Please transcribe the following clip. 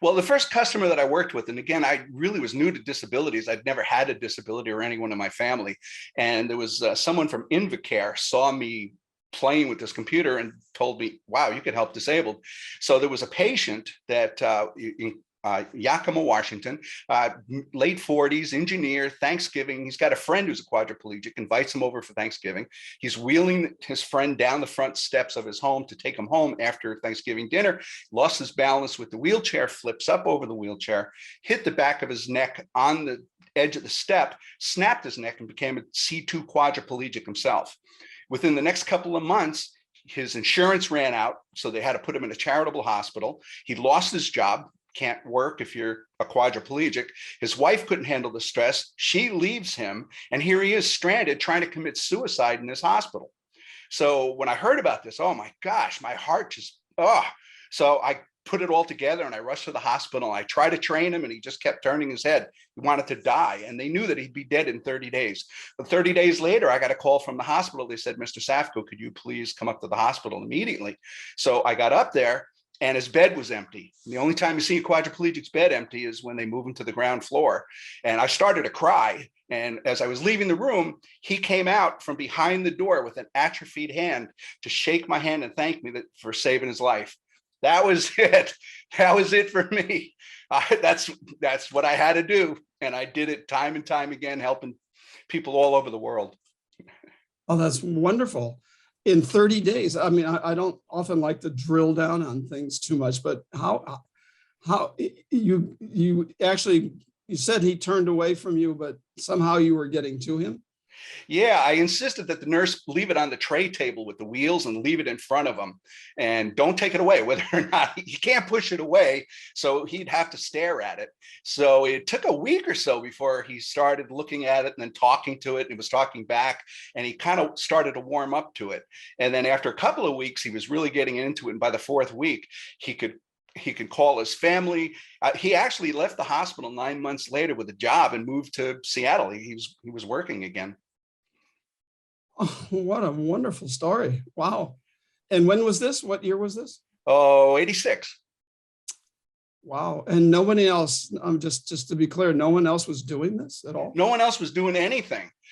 Well, the first customer that I worked with, and again, I really was new to disabilities. I'd never had a disability or anyone in my family. And there was someone from Innovator saw me playing with this computer and told me, wow, you could help disabled. So there was a patient that Yakima, Washington, late 40s, engineer, Thanksgiving. He's got a friend who's a quadriplegic, invites him over for Thanksgiving. He's wheeling his friend down the front steps of his home to take him home after Thanksgiving dinner, lost his balance with the wheelchair, flips up over the wheelchair, hit the back of his neck on the edge of the step, snapped his neck and became a C2 quadriplegic himself. Within the next couple of months, his insurance ran out, so they had to put him in a charitable hospital. He lost his job. Can't work if you're a quadriplegic. His wife couldn't handle the stress. She leaves him, and here he is stranded trying to commit suicide in this hospital. So when I heard about this, oh my gosh, my heart just, oh. So I put it all together and I rushed to the hospital. I tried to train him and he just kept turning his head. He wanted to die, and they knew that he'd be dead in 30 days. But 30 days later, I got a call from the hospital. They said, Mr. Safko, could you please come up to the hospital immediately? So I got up there, and his bed was empty. The only time you see a quadriplegic's bed empty is when they move him to the ground floor. And I started to cry. And as I was leaving the room, he came out from behind the door with an atrophied hand to shake my hand and thank me for saving his life. That was it. That was it for me. That's what I had to do. And I did it time and time again, helping people all over the world. Oh, that's wonderful. In 30 days. I mean, I don't often like to drill down on things too much, but how you actually, you said he turned away from you, but somehow you were getting to him? Yeah, I insisted that the nurse leave it on the tray table with the wheels and leave it in front of him and don't take it away, whether or not he can't push it away. So he'd have to stare at it. So it took a week or so before he started looking at it and then talking to it. And he was talking back, and he kind of started to warm up to it. And then after a couple of weeks, he was really getting into it. And by the fourth week, he could call his family. He actually left the hospital 9 months later with a job and moved to Seattle. He was working again. Oh, what a wonderful story. Wow. And when was this? What year was this? Oh, 86. Wow. And nobody else, just to be clear, no one else was doing this at all? No one else was doing anything.